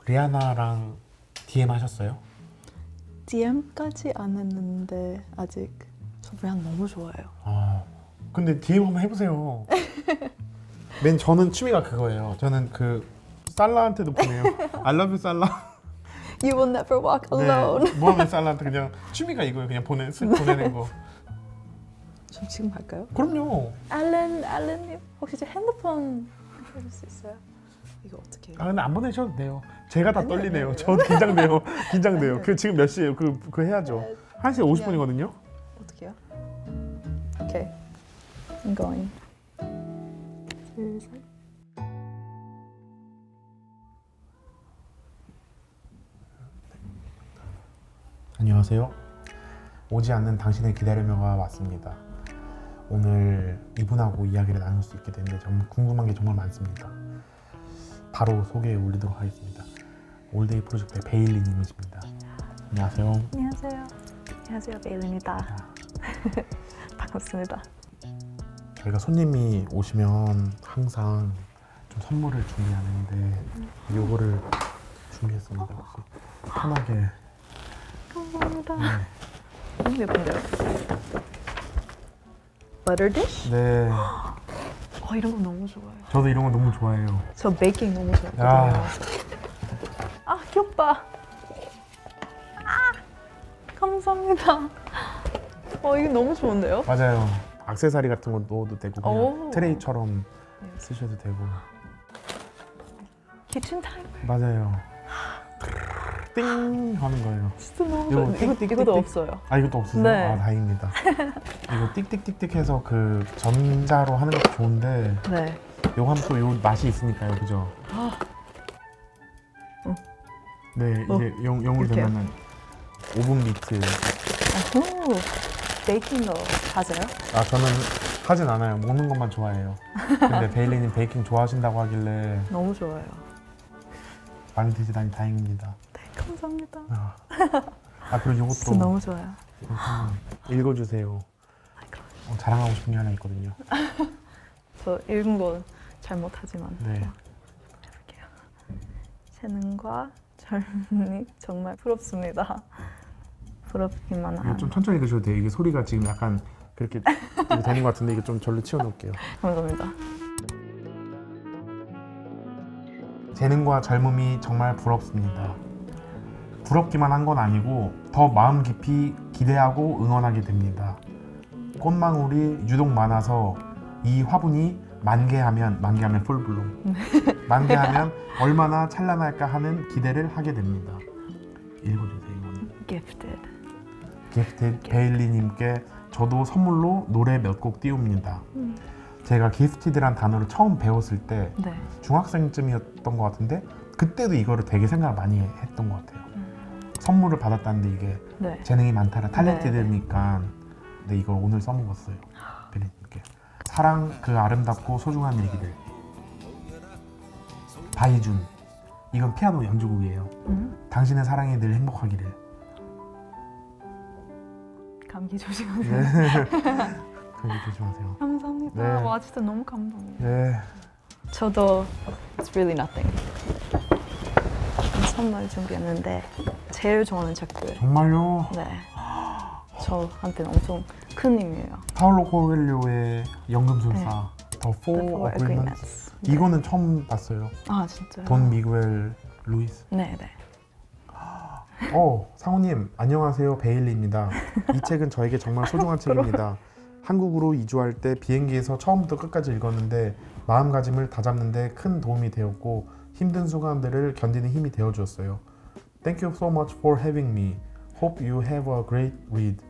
리아나랑 DM 하셨어요? DM까지 안 했는데 아직 저 리아나 너무 좋아해요. 아, 근데 DM 한번 해보세요. 저는 취미가 그거예요. 저는 그 살라한테도 보내요. I love you 살라. You will never walk alone. 네, 모하med 살라한테 그냥 취미가 이거예요. 그냥 보내는 거. 저 지금 할까요? 그럼요. 알렌님 혹시 제 핸드폰 해줄 수 있어요? 이거 어떻게 해요? 아 근데 안 보내셔도 돼요. 제가 다 아니요, 떨리네요. 아니요. 저도 긴장돼요. 아니요. 그 지금 몇 시예요? 그거 해야죠. 네. 1시 50분이거든요. 어떻게 해요? 오케이. I'm going. 둘, 셋. 안녕하세요. 오지 않는 당신의 기다림여가 왔습니다. 오늘 이분하고 이야기를 나눌 수 있게 됐는데 정말 궁금한 게 정말 많습니다. 바로 소개해 올리도록 하겠습니다. 올데이 프로젝트의 베일리님이십니다. 안녕하세요. 안녕하세요. 안녕하세요. 베일입니다. 반갑습니다. 저희가 손님이 오시면 항상 좀 선물을 준비하는데 요거를 준비했습니다. 혹시 편하게. 감사합니다. 네. 너무 예쁜데요? Butter dish? 네. 이런 거 너무 좋아요. 저도 이런 거 너무 좋아해요. 저 베이킹 너무 좋아해요. 아. 귀엽다. 감사합니다. 이거 너무 좋은데요? 맞아요. 액세서리 같은 거 넣어도 되고 그냥 오. 트레이처럼 쓰셔도 되고. 키친 타임. 맞아요. 띵 하는 거예요. 진짜 너무 이거 좋아요. 띡, 띡, 이것도 띡. 없어요. 아 이것도 없으세요? 네. 아 다행입니다. 이거 띡띡띡띡 해서 그 전자로 하는 것도 좋은데 네. 요거 하면 또 요 맛이 있으니까요, 그죠? 네, 이제 영으로 이렇게요? 되면은 오븐 미트. 오, 베이킹도 하세요? 아 저는 하진 않아요. 먹는 것만 좋아해요. 근데 베일리님 베이킹 좋아하신다고 하길래 너무 좋아요. 많이 드시다니 다행입니다. 네, 감사합니다. 아 그리고 진짜 요것도 너무 좋아요. 한번 읽어주세요. 그럼. 자랑하고 싶은 게 하나 있거든요. 저 읽은 거 잘 못하지만 네. 해볼게요. 재능과 젊음이 정말 부럽습니다. 부럽기만 이거 한. 좀 천천히 읽으셔도 돼요. 이게 소리가 지금 약간 그렇게 되는 것 같은데 이거 좀 절로 치워놓을게요. 감사합니다. 재능과 젊음이 정말 부럽습니다. 부럽기만 한 건 아니고 더 마음 깊이 기대하고 응원하게 됩니다. 꽃망울이 유독 많아서 이 화분이 만개하면 풀블룸. 만개하면 얼마나 찬란할까 하는 기대를 하게 됩니다. 읽어주세요. 이거는. Gifted. 기프티드 베일리님께 저도 선물로 노래 몇 곡 띄웁니다. 제가 기프티드란 단어를 처음 배웠을 때 네. 중학생쯤이었던 것 같은데 그때도 이거를 되게 생각을 많이 했던 것 같아요. 선물을 받았다는데 이게 네. 재능이 많다라 탤런티드니까 근데 이걸 오늘 써먹었어요. 베일리님께 사랑 그 아름답고 소중한 얘기들. 바이준 이건 피아노 연주곡이에요. 당신의 사랑이 늘 행복하기를. 감기 조심하세요. 네. 감기 조심하세요. 감사합니다. 네. 와 진짜 너무 감동이에요. 네. 저도 It's really nothing. 선물 준비했는데 제일 좋아하는 책들. 정말요? 네. 저한테는 엄청 큰 의미예요. 파울로 코엘료의 연금술사 The The Four Four Agreements. Agreements. 이거는 처음 봤어요. 아 진짜요? 돈 미구엘 루이스. 네, 네. 상우님 안녕하세요. 베일리입니다. 이 책은 저에게 정말 소중한 책입니다. 한국으로 이주할 때 비행기에서 처음부터 끝까지 읽었는데 마음가짐을 다잡는데 큰 도움이 되었고 힘든 순간들을 견디는 힘이 되어주었어요. Thank you so much for having me. Hope you have a great read.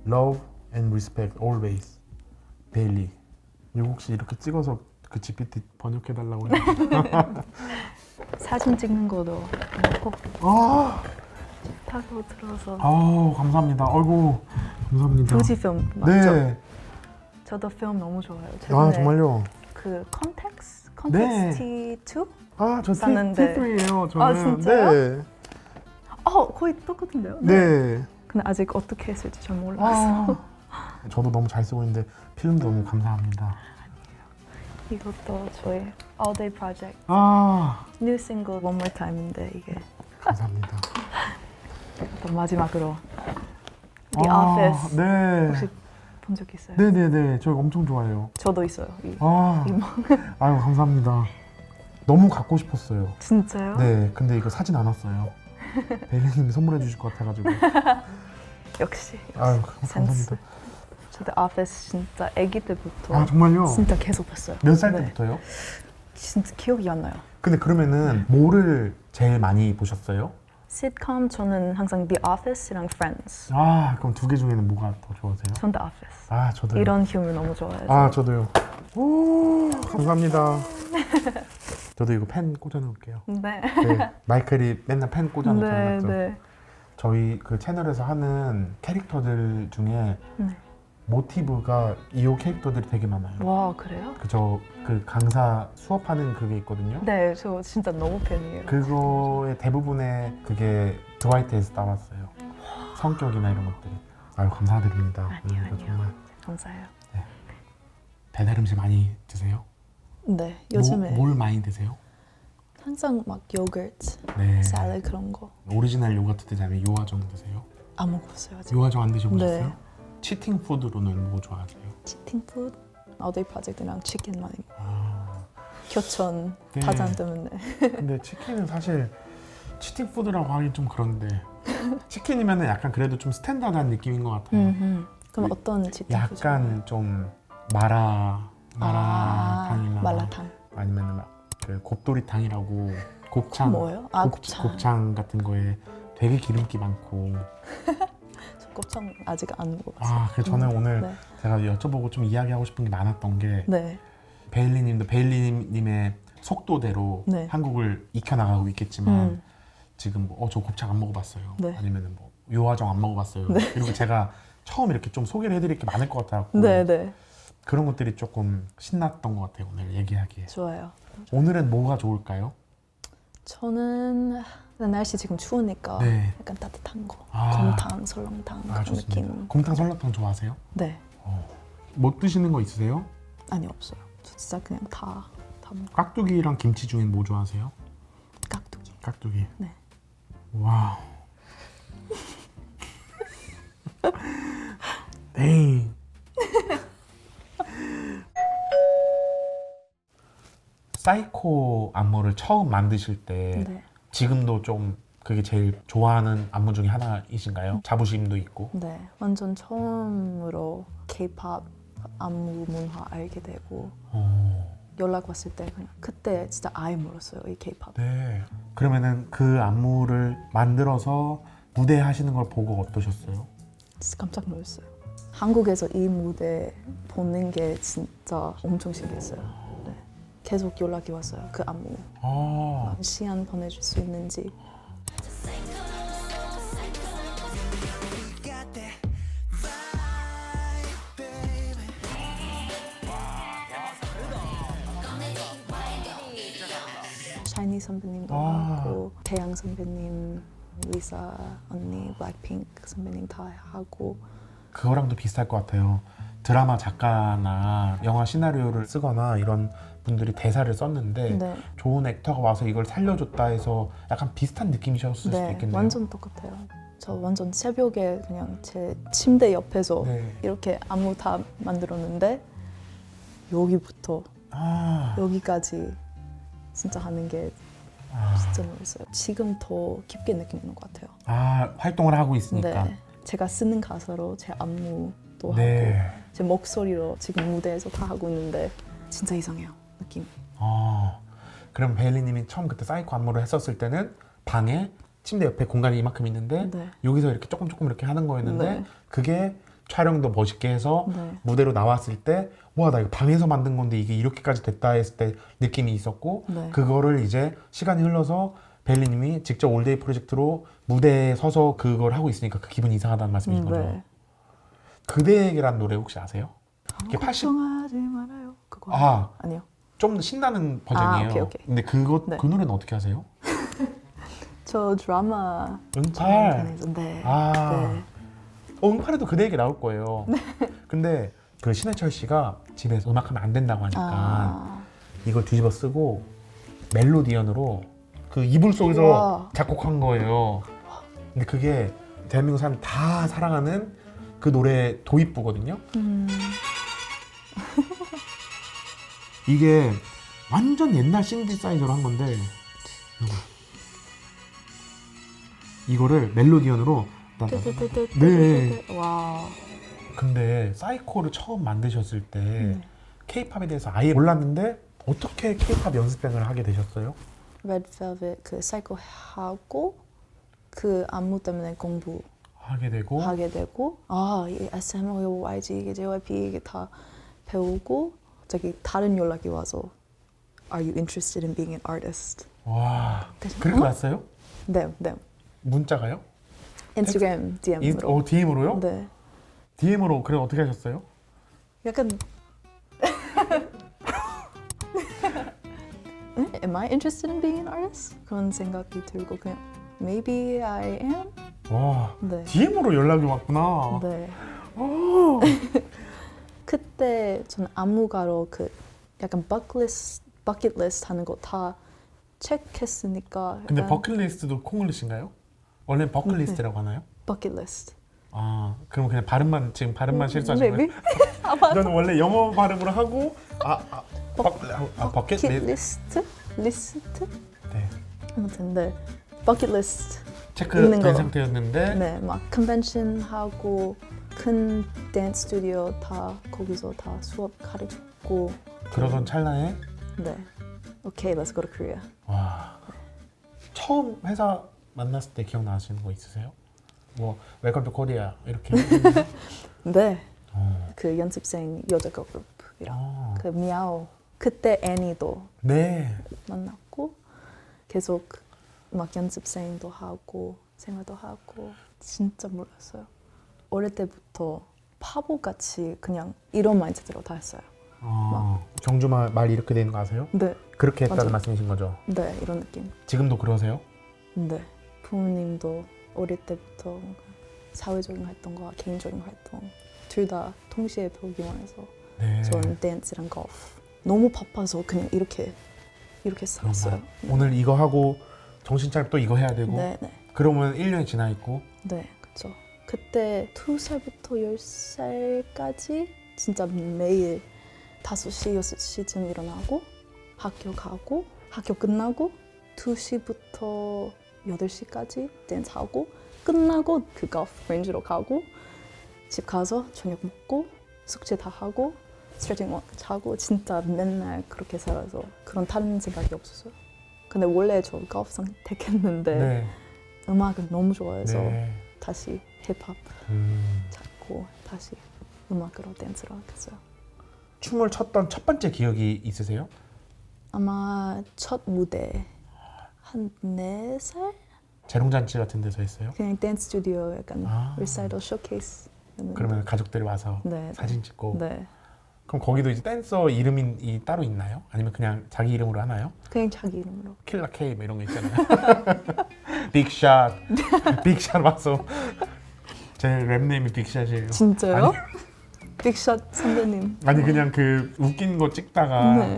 Love and respect always. 베일리. 이거 혹시 이렇게 찍어서 그 GPT 번역해달라고 해요? 사진 찍는 것도 꼭 아, 타고 들어서 아우 감사합니다. 아이고 감사합니다. 도시 필름 맞죠? 네. 저도 필름 너무 좋아요. 아 최근에 정말요? 그 컨텍스트 네. T2? 아저 봤는데. T3예요. 저는. 아, 진짜요? 네. 거의 똑같은데요? 네. 근데 아직 어떻게 했을지 잘 몰라서. 저도 너무 잘 쓰고 있는데 필름도 너무 감사합니다. 이것도 저희 All Day Project 아 뉴 싱글 One More Time인데 이게 감사합니다. 또 마지막으로 The Office 네. 혹시 본 적 있어요? 네네네. 저 엄청 좋아해요. 저도 있어요. 아, 아유 감사합니다. 너무 갖고 싶었어요. 진짜요? 네, 근데 이거 사진 안 왔어요. 베일리님이 선물해 주실 것 같아가지고. 역시 아유 센스. 감사합니다. 저 The Office 진짜 아기 때부터 아 정말요? 진짜 계속 봤어요. 몇 살 네. 때부터요? 진짜 기억이 안 나요. 근데 그러면은 뭐를 제일 많이 보셨어요? 시트콤 저는 항상 The Office랑 Friends. 아 그럼 두 개 중에는 뭐가 더 좋아하세요? 전 The Office. 아 저도요. 이런 휴물 너무 좋아해서. 아 저도요. 오 감사합니다. 저도 이거 펜 꽂아놓을게요. 네. 네, 마이클이 맨날 펜 네, 꽂아놓잖아요. 네. 저희 그 채널에서 하는 캐릭터들 중에 네. 모티브가 이호 캐릭터들이 되게 많아요. 와 그래요? 그 강사 수업하는 그게 있거든요. 네, 저 진짜 너무 팬이에요. 그거의 대부분의 그게 드와이트에서 따왔어요. 성격이나 이런 것들이. 아유 감사드립니다. 아니요, 이거 아니요. 정말 감사해요. 배달 음식 많이 드세요? 네, 요즘에 뭘 많이 드세요? 항상 막 요거트, 네. 샐러드 그런 거 오리지널 요거트 드자면 요화정 드세요? 안 먹었어요 아직. 요화정 안 드셔보셨어요? 네. 치팅 푸드로는 뭐 좋아하세요? 치팅 푸드, 어데이 프로젝트랑 치킨 많이 먹어요. 아, 교촌 네. 파전 때문에. 근데 치킨은 사실 치팅 푸드라고 하긴 좀 그런데 치킨이면은 약간 그래도 좀 스탠다드한 느낌인 것 같아요. 그럼 어떤 치팅 푸드? 약간 좀 마라탕이나 말라탕. 아니면은 막 그 곱돌이탕이라고 곱창 뭐예요? 아 곱창. 곱창 같은 거에 되게 기름기 많고. 저 곱창 아직 안 먹어봤어요. 아, 그래서 저는 오늘 네. 제가 여쭤보고 좀 이야기하고 싶은 게 많았던 게 네. 베일리님도 베일리님의 속도대로 네. 한국을 익혀나가고 있겠지만 음. 지금 뭐, 저 곱창 안 먹어봤어요. 네. 아니면은 뭐 요화정 안 먹어봤어요. 그리고 제가 처음 이렇게 좀 소개를 해드릴 게 많을 것 같아요. 네, 네. 그런 것들이 조금 신났던 것 같아요. 오늘 얘기하기에. 좋아요. 오늘은 뭐가 좋을까요? 저는 날씨 지금 추우니까 네. 약간 따뜻한 거. 아. 곰탕, 설렁탕 아 그런 좋습니다. 느낌. 곰탕 설렁탕 좋아하세요? 네. 못 드시는 거 있으세요? 아니 없어요. 저 진짜 그냥 다 먹어요. 깍두기랑 김치 중엔 뭐 좋아하세요? 깍두기. 깍두기. 네. 와우. 에이. 사이코 안무를 처음 만드실 때 네. 지금도 좀 그게 제일 좋아하는 안무 중에 하나이신가요? 자부심도 있고. 네. 완전 처음으로 K-pop 안무 문화 알게 되고 연락 왔을 때 그냥 그때 진짜 아예 몰랐어요. 이 K-pop. 네. 그러면은 그 안무를 만들어서 무대 하시는 걸 보고 어떠셨어요? 진짜 깜짝 놀랐어요. 한국에서 이 무대 보는 게 진짜 엄청 신기했어요. 네. 계속 연락이 왔어요. 그 안무. 아, 시간 보내줄 수 있는지. 샤이니 선배님도 하고 태양 선배님, 리사 언니, 블랙핑크 선배님 다 하고. 그거랑도 비슷할 것 같아요. 드라마 작가나 영화 시나리오를 쓰거나 이런 분들이 대사를 썼는데 네, 좋은 액터가 와서 이걸 살려줬다 해서 약간 비슷한 느낌이셨을 수도 네, 있겠네요. 완전 똑같아요. 저 완전 새벽에 그냥 제 침대 옆에서 네. 이렇게 안무 다 만들었는데 여기부터 아, 여기까지 진짜 하는 게 아, 진짜 놀랐어요. 지금 더 깊게 느끼는 것 같아요. 아, 활동을 하고 있으니까. 네, 제가 쓰는 가사로 제 안무도 하고 네. 제 목소리로 지금 무대에서 다 하고 있는데 진짜 이상해요, 느낌이. 그럼 베일리님이 처음 그때 사이코 안무를 했었을 때는 방에 침대 옆에 공간이 이만큼 있는데 네. 여기서 이렇게 조금 이렇게 하는 거였는데 네. 그게 촬영도 멋있게 해서 네. 무대로 나왔을 때 와, 나 이거 방에서 만든 건데 이게 이렇게까지 됐다 했을 때 느낌이 있었고 네. 그거를 이제 시간이 흘러서 베일리님이 직접 올데이 프로젝트로 무대에 서서 그걸 하고 있으니까 그 기분이 이상하다는 말씀이신 거죠? 네. 그대에게란 노래 혹시 아세요? 이게 80 걱정하지 말아요. 그거 아. 아니요. 좀 더 신나는 버전이에요. 오케이. 근데 네. 그 노래는 어떻게 하세요? 저 드라마 응팔. 편에서 네. 아. 네. 응팔에도 그대에게 나올 거예요. 근데 그 신해철 씨가 집에서 음악하면 안 된다고 하니까 아, 이걸 뒤집어 쓰고 멜로디언으로 그 이불 속에서 와. 작곡한 거예요. 근데 그게 대한민국 사람이 다 사랑하는 그 노래 도입부거든요. 이게 완전 옛날 신디사이저로 한 건데 이거를 멜로디언으로 네. 와. 근데 사이코를 처음 만드셨을 때 네. K-팝에 대해서 아예 몰랐는데 어떻게 K-팝 연습생을 하게 되셨어요? Red Velvet 그 사이코 하고 그 안무 때문에 공부하게 하게 되고 되고 이 SM, YG, 이게 JYP 이게 다 배우고 갑자기 다른 연락이 와서 Are you interested in being an artist? 와 그렇게 왔어요? 네. 문자가요? 인스타그램 DM으로. DM으로요? 네. DM으로 그래 어떻게 하셨어요? 약간 Am I interested in being an artist? 그런 생각이 들고 그냥 Maybe I am? 와 네. DM으로 연락이 왔구나. 네. 오. 그때 전 안무가로 그 약간 버킷리스트 하는 거 다 체크했으니까 근데 버킷리스트도 콩글리시인가요? 원래 버킷리스트라고 하나요? 버킷리스트. 아 그럼 그냥 발음만 지금 발음만 실수하신 거예요? Maybe? 저는 원래 영어 발음으로 하고 버킷리스트? 리스트? 네. 아무튼 네. 버킷리스트. 체크 있는 된 거. 상태였는데 네, 막 컨벤션 하고 큰 댄스 스튜디오 다 거기서 다 수업 가르쳤고 그러던 찰나에 네. 오케이, let's go to Korea. 와 처음 회사 만났을 때 기억나시는 거 있으세요? 뭐 웰컴 투 코리아 이렇게 네. 어. 그 연습생 여자 그룹이랑 아, 그 미아오 그때 애니도 네 만났고 계속 막 연습생도 하고 생활도 하고 진짜 몰랐어요. 어릴 때부터 바보같이 그냥 이런 마인드로 다 했어요. 경주 말 이렇게 되는 거 아세요? 네, 그렇게 했다는 맞아요. 말씀이신 거죠? 네 이런 느낌. 지금도 그러세요? 네, 부모님도 어릴 때부터 사회적인 활동과 개인적인 활동 둘 다 동시에 배우기만 해서 네. 전 댄스랑 골프 너무 바빠서 그냥 이렇게 살았어요. 오늘 이거 하고 정신 차리면 또 이거 해야 되고 네. 그러면 1년이 지나 있고 네, 그렇죠. 그때 2살부터 10살까지 진짜 매일 5시, 6시쯤 일어나고 학교 가고 학교 끝나고 2시부터 8시까지 댄스하고 끝나고 그 골프 레인지로 가고 집 가서 저녁 먹고 숙제 다 하고 스트레칭 자고 진짜 맨날 그렇게 살아서 그런 다른 생각이 없었어요. 근데 원래 저 골프 선택했는데 네. 음악을 너무 좋아해서 네. 다시 힙합 찾고 다시 음악으로 댄스를 하겠어요. 춤을 췄던 첫 번째 기억이 있으세요? 아마 첫 무대 한 4살? 재롱잔치 같은 데서 했어요? 그냥 댄스 스튜디오 약간 아. 리사이더 쇼케이스. 그러면 가족들이 와서 네, 사진 찍고 네. 그럼 거기도 이제 댄서 이름이 따로 있나요? 아니면 그냥 자기 이름으로 하나요? 그냥 자기 이름으로. 킬라 K 뭐 이런 거 있잖아요. 빅샷, 빅샷 와서 제 랩네임이 빅샷이에요. 진짜요? 빅샷 선배님. 아니 그냥 그 웃긴 거 찍다가 네.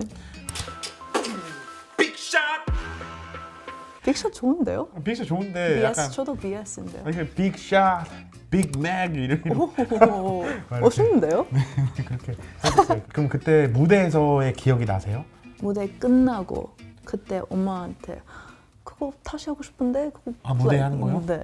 빅샷 좋은데요? 빅샷 좋은데 BS 약간 저도 BS인데요. 아니 빅샷, 빅맥 이런 오, 멋있는데요? 그렇게 했었어요. 그럼 그때 무대에서의 기억이 나세요? 무대 끝나고 그때 엄마한테 그거 다시 하고 싶은데 그거 무대에 하는 거요? 네.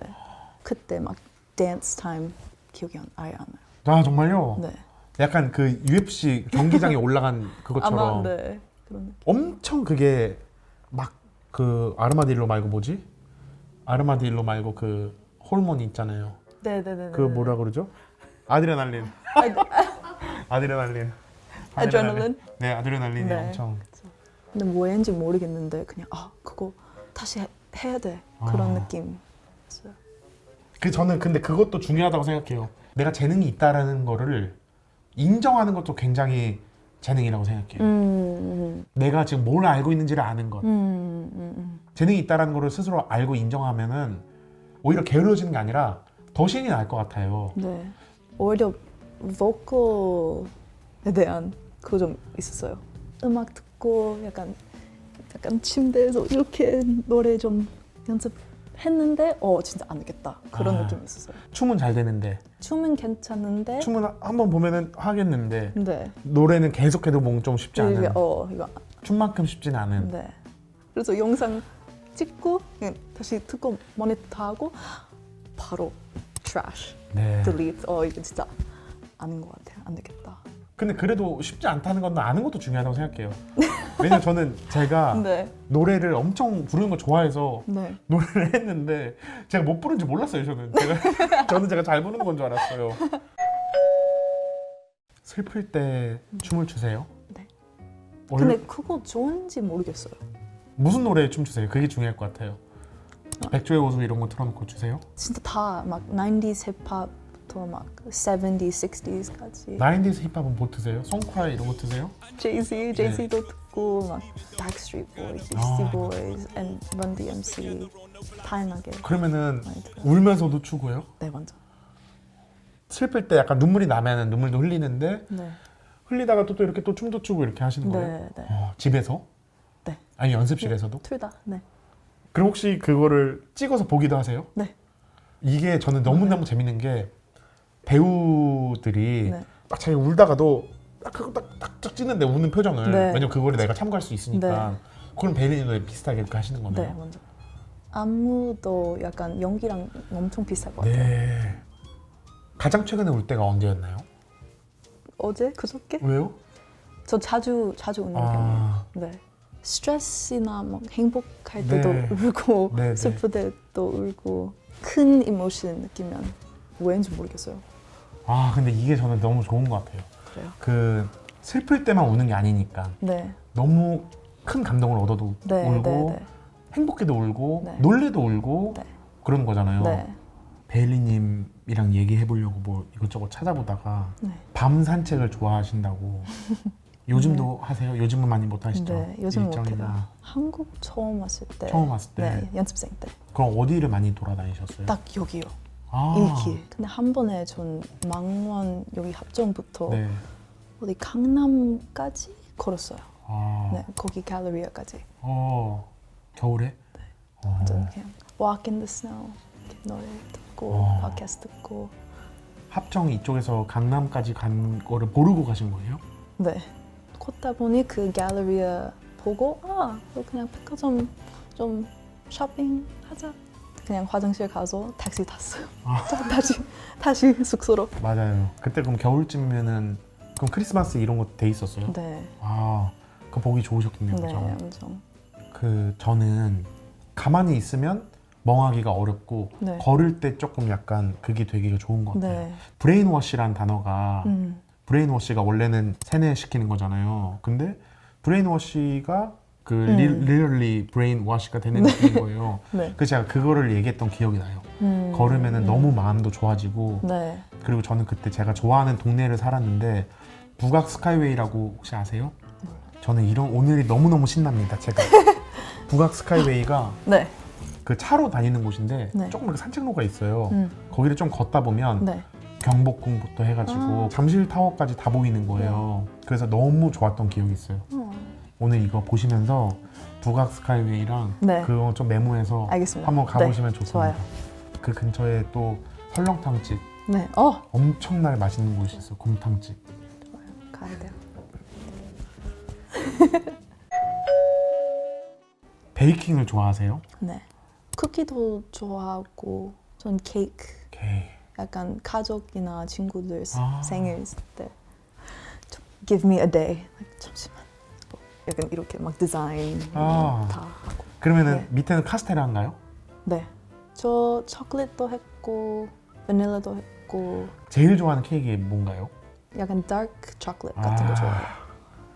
그때 막 댄스 타임 기억이 아예 안 나요. 아 정말요? 네. 약간 그 UFC 경기장에 올라간 그것처럼 아마 네 그런 느낌. 엄청 그게 막 그 아르마딜로 말고 뭐지? 아르마딜로 말고 그 호르몬이 있잖아요. 네네네. 그 뭐라 그러죠? 아드레날린. 아드레날린. 아드레날린? 네, 아드레날린이 네. 엄청. 근데 뭐인지 모르겠는데 그냥 그거 다시 해야 돼 그런 느낌이었어요. 저는 근데 그것도 중요하다고 생각해요. 내가 재능이 있다라는 거를 인정하는 것도 굉장히 재능이라고 생각해요. 내가 지금 뭘 알고 있는지를 아는 것. 재능이 있다라는 거를 스스로 알고 인정하면은 오히려 게을러지는 게 아니라 더 신이 날 것 같아요. 네. 오히려 보컬에 대한 그거 좀 있었어요. 음악 듣고 약간 침대에서 이렇게 노래 좀 연습했는데 진짜 안 되겠다 그런 느낌이 있었어요. 춤은 잘 되는데 춤은 괜찮은데 춤은 한번 보면은 하겠는데 네. 노래는 계속해도 뭔가 좀 쉽지 않은 이거 춤만큼 쉽지는 않은 네. 그래서 영상 찍고 그냥 다시 듣고 모니터하고 바로 trash, 네. delete. 이거 진짜 아닌 것 같아요. 안 되겠다. 근데 그래도 쉽지 않다는 건 아는 것도 중요하다고 생각해요. 왜냐면 저는 제가 네. 노래를 엄청 부르는 거 좋아해서 네. 노래를 했는데 제가 못 부르는지 몰랐어요. 저는 제가 잘 부르는 건 줄 알았어요. 슬플 때 춤을 추세요? 네. 원래 근데 그거 좋은지 모르겠어요. 무슨 노래에 춤 추세요? 그게 중요할 것 같아요. 백조의 호수 이런 거 틀어놓고 추세요? 진짜 다 막 90s 힙합부터 막 70s, 60s까지 90s 힙합은 뭐 트세요? 송크라이 이런 거 트세요? Jay-Z도 듣고 막 Backstreet Boys, Beastie Boys, and Run DMC 다양하게 그러면은 많이 들어요. 울면서도 추고요? 네, 완전. 슬플 때 약간 눈물이 나면은 눈물도 흘리는데 네. 흘리다가 또 이렇게 또 춤도 추고 이렇게 하시는 거예요? 네, 네. 집에서? 네. 아니 연습실에서도? 둘 다. 네. 그럼 혹시 그거를 찍어서 보기도 하세요? 네. 이게 저는 너무너무 재밌는 게 배우들이 네. 막 자기 울다가도 딱딱 찍는데 우는 표정을 네. 왜냐면 그거를 내가 참고할 수 있으니까 네. 그럼 베일리도 비슷하게 이렇게 하시는 네, 거네요. 완전. 안무도 약간 연기랑 엄청 비슷할 것 같아요. 네. 가장 최근에 울 때가 언제였나요? 어제? 그저께? 왜요? 저 자주 우는 편이에요. 네. 스트레스나 막 행복할 때도 네. 울고 네, 네. 슬플 때도 울고 큰 이모션 느끼면 왜인지 모르겠어요. 근데 이게 저는 너무 좋은 것 같아요. 그래요? 그 슬플 때만 우는 게 아니니까 네. 너무 큰 감동을 얻어도 네, 울고 네, 네. 행복해도 울고 네. 놀래도 울고 네. 그런 거잖아요. 네. 베일리님이랑 얘기해 보려고 뭐 이것저것 찾아보다가 네. 밤 산책을 좋아하신다고 요즘도 하세요? 요즘은 많이 못 하시죠? 네, 요즘 일정이나 못해요. 한국 처음 왔을 때. 처음 왔을 때? 네, 연습생 때. 그럼 어디를 많이 돌아다니셨어요? 딱 여기요. 아, 이 길. 근데 한 번에 전 망원 여기 합정부터 네. 어디 강남까지 걸었어요. 아, 네, 거기 갤러리아까지. 겨울에? 완전 그냥 walk in the snow 이렇게 노래 듣고 팟캐스트 듣고. 합정 이쪽에서 강남까지 간 거를 모르고 가신 거예요? 네. 걷다 보니 그 갤러리아 보고 그냥 백화점 좀 쇼핑하자. 그냥 화장실 가서 택시 탔어요. 다시 숙소로. 맞아요. 그때 그럼 겨울쯤이면은 그럼 크리스마스 이런 거 돼 있었어요? 네. 그 보기 좋으셨겠네요. 네, 그죠? 엄청. 저는 가만히 있으면 멍하기가 어렵고 네. 걸을 때 조금 약간 그게 되게 좋은 것 같아요. 네. 브레인워시라는 단어가 브레인워시가 원래는 세뇌시키는 거잖아요. 근데 브레인워시가 그 literally 브레인워시가 되는 느낌인 거예요. 네. 그래서 제가 그거를 얘기했던 기억이 나요. 걸으면은 너무 마음도 좋아지고 네. 그리고 저는 그때 제가 좋아하는 동네를 살았는데 북악 스카이웨이라고 혹시 아세요? 저는 이런 오늘이 너무너무 신납니다. 제가 북악 스카이웨이가 네. 그 차로 다니는 곳인데 네. 조금 이렇게 산책로가 있어요. 거기를 좀 걷다 보면 네. 경복궁부터 해가지고 잠실타워까지 다 보이는 거예요. 그래서 너무 좋았던 기억이 있어요. 오늘 이거 보시면서 북악 스카이웨이랑 네. 그거 좀 메모해서 알겠습니다. 한번 가보시면 네. 좋습니다. 좋아요. 그 근처에 또 설렁탕집 네. 엄청나게 맛있는 곳이 있어요. 곰탕집. 가야 돼요. 베이킹을 좋아하세요? 네. 쿠키도 좋아하고 전 케이크. 오케이. 약간 가족이나 친구들 아. 생일 있을 때 좀 give me a day. 잠시만. 약간 이렇게 막 디자인 다 하고. 그러면은 네. 밑에는 카스테라인가요? 네. 저 초콜릿도 했고 바닐라도 했고 제일 좋아하는 케이크 뭔가요? 약간 dark chocolate 같은 거 좋아해요.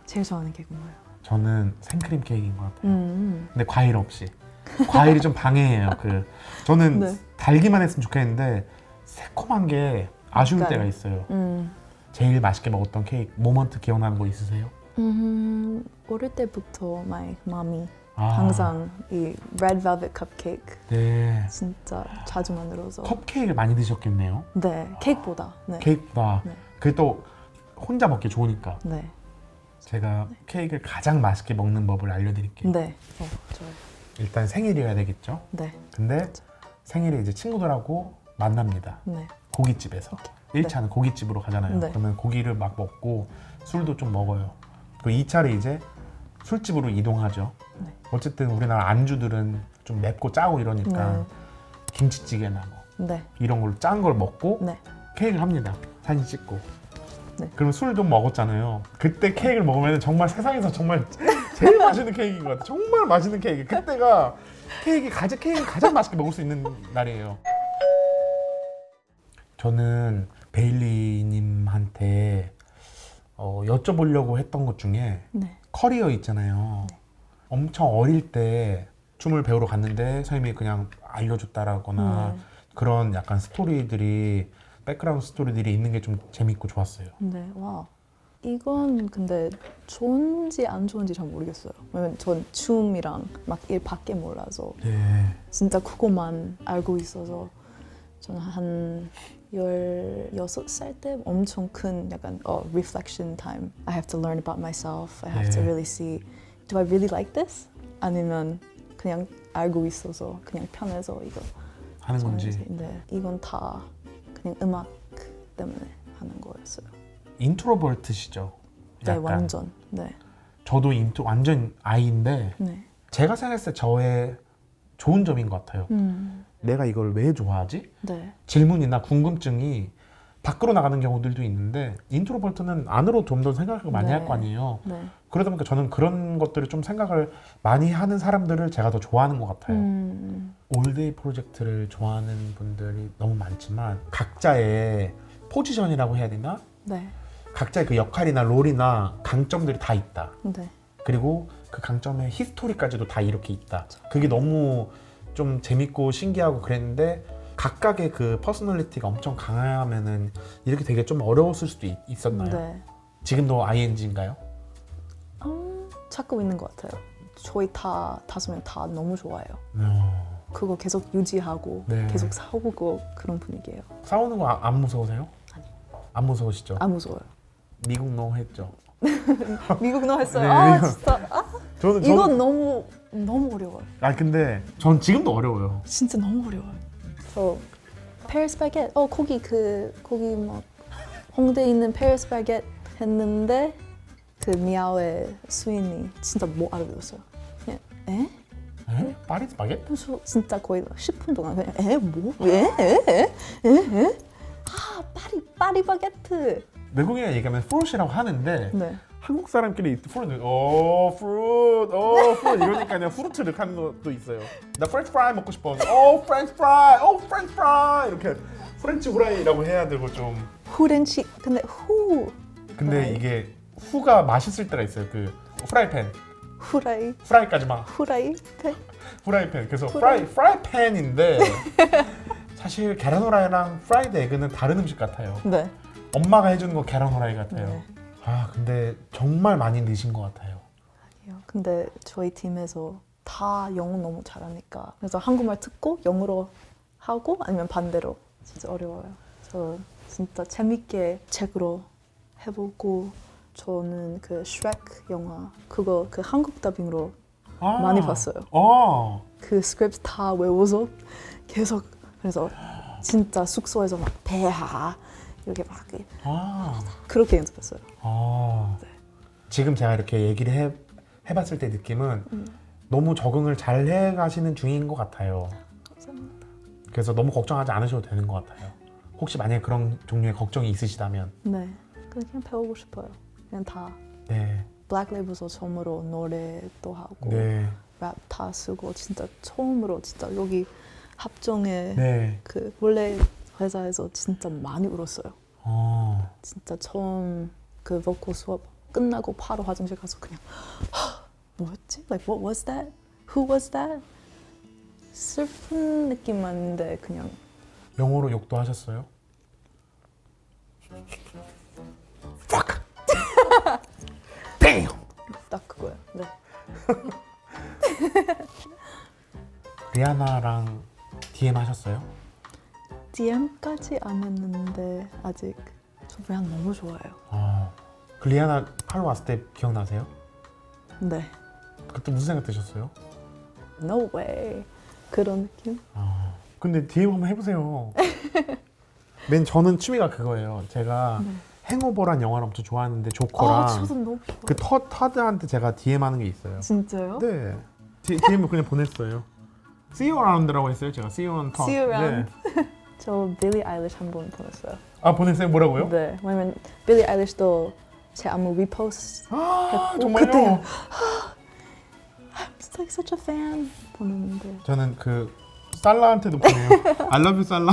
제일 좋아하는 케이크 뭐예요? 저는 생크림 케이크인 것 같아요. 근데 과일 없이. 과일이 좀 방해해요. 저는 네. 달기만 했으면 좋겠는데 새콤한 게 아쉬울 약간. 때가 있어요. 제일 맛있게 먹었던 케이크 모먼트 기억나는 거 있으세요? 어릴 때부터 my mommy 항상 이 red velvet cupcake 네. 진짜 자주 만들어서. 컵케이크를 많이 드셨겠네요. 네, 케이크보다. 네. 케이크보다. 네. 그게 또 혼자 먹기 좋으니까. 네. 제가 케이크를 가장 맛있게 먹는 법을 알려드릴게요. 네. 좋아요. 일단 생일이어야 되겠죠. 네. 근데 생일에 이제 친구들하고 만납니다. 네. 고깃집에서. 1차는 고깃집으로 가잖아요. 네. 그러면 고기를 막 먹고 술도 좀 먹어요. 그 2차를 이제 술집으로 이동하죠. 네. 어쨌든 우리나라 안주들은 좀 맵고 짜고 이러니까 네. 김치찌개나 뭐 네. 이런 걸 짠 걸 먹고 네. 케이크를 합니다. 사진 찍고. 네. 그럼 술도 먹었잖아요. 그때 케이크를 먹으면 정말 세상에서 정말 제일 맛있는 케이크인 것 같아요. 정말 맛있는 케이크. 그때가 케이크 가장 맛있게 먹을 수 있는 날이에요. 저는 베일리님한테 여쭤보려고 했던 것 중에 네. 커리어 있잖아요. 엄청 어릴 때 춤을 배우러 갔는데 선생님이 그냥 알려줬다라거나 그런 약간 스토리들이 백그라운드 스토리들이 있는 게 좀 재밌고 좋았어요. 네. 와. 이건 근데 좋은지 안 좋은지 잘 모르겠어요. 왜냐면 전 춤이랑 막 일밖에 몰라서 네. 진짜 그거만 알고 있어서 저는 한 16살 때 엄청 큰 약간 reflection time. I have to learn about myself. I have to 네. really see, do I really like this? 아니면 그냥 알고 있어서 그냥 편해서 이거 하는 건지. 네, 이건 다 그냥 음악 때문에 하는 거였어요. 인트로버트시죠? 네, 약간. 완전. 네. 저도 완전 아이인데 네. 제가 생각했을 때 저의 좋은 점인 것 같아요. 내가 이걸 왜 좋아하지? 네. 질문이나 궁금증이 밖으로 나가는 경우들도 있는데 인트로버트는 안으로 좀 더 생각을 많이 네. 할 거 아니에요. 네. 그러다 보니까 저는 그런 것들을 좀 생각을 많이 하는 사람들을 제가 더 좋아하는 것 같아요. 올데이 프로젝트를 좋아하는 분들이 너무 많지만 각자의 포지션이라고 해야 되나? 네. 각자의 그 역할이나 롤이나 강점들이 다 있다. 네. 그리고 그 강점의 히스토리까지도 다 이렇게 있다. 그게 너무 좀 재밌고 신기하고 그랬는데 각각의 그 퍼스널리티가 엄청 강하면은 이렇게 되게 좀 어려웠을 수도 있었나요? 네. 지금도 ING인가요? 찾고 있는 것 같아요. 저희 다섯 명 다 너무 좋아해요. 그거 계속 유지하고 네. 계속 싸우고 그런 분위기예요. 싸우는 거 안 무서우세요? 아니요. 안 무서우시죠? 안 무서워요. 미국 노 했죠? 미국 너 했어요. 네, 아 미국. 진짜. 저는 이건 너무 어려워요. 근데 전 지금도 어려워요. 진짜 너무 어려워요. 저 페리스 바게트 거기 막 홍대에 있는 페리스 바게트 했는데 그 미아오의 수인이 진짜 뭐 알아들었어요. 그냥 에? 에? 파리 스파게티? 무슨 진짜 거의 10분 동안 그냥 에? 뭐? 에? 에? 에? 에? 아 파리 바게트. 외국인이 얘기하면 프루시라고 하는데 네. 한국 사람끼리 프루트 프루트 이러니까 그냥 프루트를 하는 것도 있어요. 나 프렌치 프라이 먹고 싶어. 프렌치 프라이 이렇게 프렌치 후라이라고 해야 되고 좀. 후렌치 근데 근데 네. 이게 후가 맛있을 때가 있어요. 그 프라이팬 프라이까지만 프라이팬 그래서 프라이팬인데 사실 계란 후라이랑 프라이드 에그는 다른 음식 같아요. 네. 엄마가 해주는 거 계란 후라이 같아요. 네. 근데 정말 많이 넣으신 것 같아요. 근데 저희 팀에서 다 영어 너무 잘하니까 그래서 한국말 듣고 영어로 하고 아니면 반대로 진짜 어려워요. 저 진짜 재밌게 책으로 해보고 저는 그 슈렉 영화 그거 그 한국 더빙으로 많이 봤어요. 그 스크립트 다 외워서 계속 그래서 진짜 숙소에서 막 배하 이렇게 막 그렇게 연습했어요. 네. 지금 제가 이렇게 얘기를 해봤을 때 느낌은 너무 적응을 잘 해가시는 중인 것 같아요. 감사합니다. 그래서 너무 걱정하지 않으셔도 되는 것 같아요. 혹시 만약에 그런 종류의 걱정이 있으시다면 네, 그냥 배우고 싶어요. 그냥 다 네, 블랙 레이블에서 처음으로 노래도 하고 네, 랩 다 쓰고 진짜 처음으로 진짜 여기 합정에 네. 그 원래 회사에서 진짜 많이 울었어요. 진짜 처음 그 보컬 수업 끝나고 바로 화장실 가서 그냥 뭐였지? Like what was that? Who was that? 슬픈 느낌만인데 그냥 영어로 욕도 하셨어요? Fuck! Damn! 딱 그거예요. 네. 리아나랑 DM 하셨어요? DM까지 안 했는데 아직 저 그냥 너무 좋아요. 그 리아나 하러 왔을 때 기억나세요? 네. 그때 무슨 생각 드셨어요? No way. 그런 느낌? 근데 DM 한번 해보세요. 저는 취미가 그거예요. 제가 네. 행오버란 영화를 엄청 좋아하는데 조커랑 저도 너무 좋아요. 그 터드한테 제가 DM하는 게 있어요. 진짜요? 네. DM을 그냥 보냈어요. See you around라고 했어요. 제가 See you on top. See you around. 네. 저 빌리 아일리시 한 번 보냈어요. 아 보냈어요? 뭐라고요? 네. 왜냐면 빌리 아일리시도 제 안무 리포스트 아 했고 정말요? 그때요. I'm like such a fan 보냈는데 저는 그 살라한테도 보내요. I love you 살라.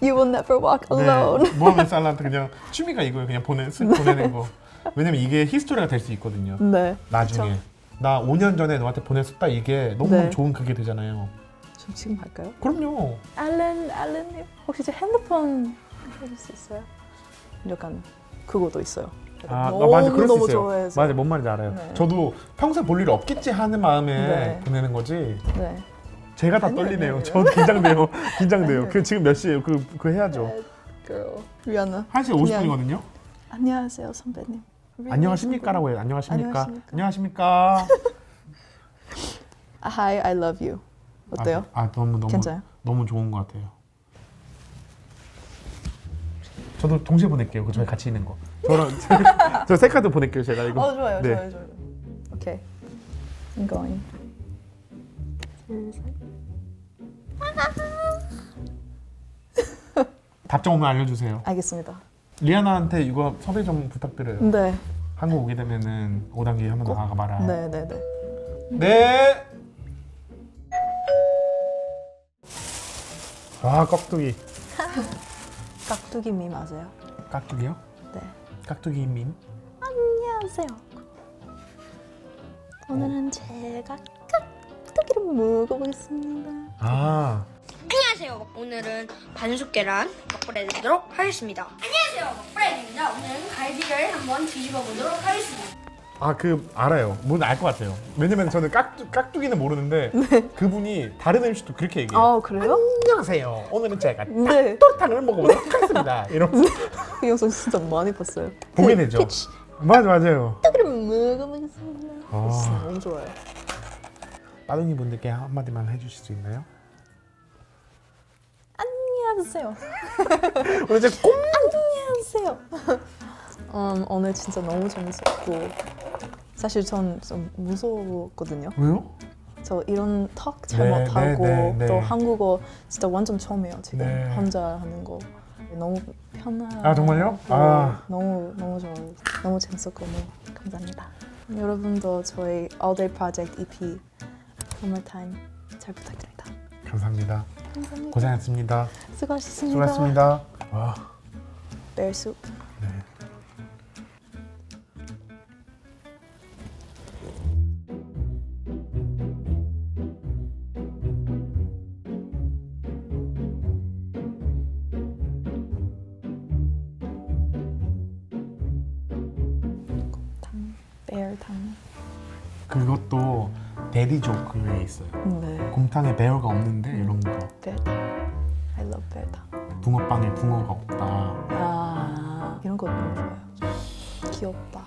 You will never walk alone. 네. 모하med 살라한테 그냥 취미가 이거예요. 그냥 보내는 거. 왜냐면 이게 히스토리가 될 수 있거든요. 네. 나중에. 그쵸. 나 5년 전에 너한테 보냈었다 이게 너무 네. 좋은 그게 되잖아요. 저 지금 할까요? 그럼요. 알렌님 혹시 제 핸드폰 해줄 수 있어요? 약간 그거도 있어요. 아, 너무 맞아. 그럴 수 너무 있어요. 좋아해서. 맞아. 뭔 말인지 알아요. 네. 저도 평소에 볼 일 없겠지 하는 마음에 네. 보내는 거지. 네. 제가 다 아니요, 떨리네요. 아니요. 저 긴장돼요. 긴장돼요. 아니요. 그 지금 몇 시예요? 그 해야죠. Girl. 리아나. 1시 50분이거든요. 안녕하세요 선배님. 안녕하십니까라고 해요. 안녕하십니까? 안녕하십니까? 안녕하십니까? Hi, I love you. 어때요? 너무 괜찮아요? 너무 좋은 것 같아요. 저도 동시에 보낼게요. 그 저희 같이 있는 거. 저랑 저 세 카드 보낼게요. 제가 이거. 좋아요, 네. 좋아요. 오케이. I'm going. 둘, 셋. 답장 오면 알려주세요. 알겠습니다. 리아나한테 이거 섭외 좀 부탁드려요. 네. 한국 오게 되면은 5단계 한번 꼭? 나가 봐라. 네, 네, 네. 네. 와 깍두기. 깍두기 미 맞아요? 깍두기요? 네. 깍두기 민. 안녕하세요. 오늘은 제가 깍두기를 먹어보겠습니다. 아. 안녕하세요. 오늘은 반숙 계란 먹보내드리도록 하겠습니다. 안녕하세요. 먹보내드립니다. 오늘은 갈비를 한번 뒤집어 보도록 하겠습니다. 그 알아요. 뭔지 알 것 같아요. 왜냐면 저는 깍두기는 모르는데 그분이 다른 음식도 그렇게 얘기해요. 아, 그래요? 안녕하세요. 오늘은 제가 네. 닭도리탕을 먹어보도록 하겠습니다. 이러면서 그 영상 진짜 많이 봤어요. 보게 되죠. 맞아요. 깍두기를 먹어보겠습니다. 아. 진짜 너무 좋아요. 빠둥이 분들께 한마디만 해주실 수 있나요? 안녕하세요. 오늘 제가 꼭 안녕하세요. 오늘 진짜 너무 재밌었고 사실 전 좀 무서웠거든요. 왜요? 저 이런 턱 잘 네, 못하고 네. 또 한국어 진짜 완전 처음이에요. 지금 네. 혼자 하는 거 너무 편하고 아, 정말요? 아. 너무 좋아요. 너무 재밌었고 너무 감사합니다. 여러분도 저희 All Day Project EP One More Time 잘 부탁드립니다. 감사합니다. 감사합니다. 고생했습니다. 수고하셨습니다. 수고하셨습니다. 와. Bear soup. 네. 탕, bear 탕. 그것도 대리 조크에 있어요. 네. 곰탕에 배어가 없는데 이런 거. bear 탕. I love bear 탕. 붕어빵에 붕어가 없다. 아, 이런 거 너무 좋아요. 귀엽다.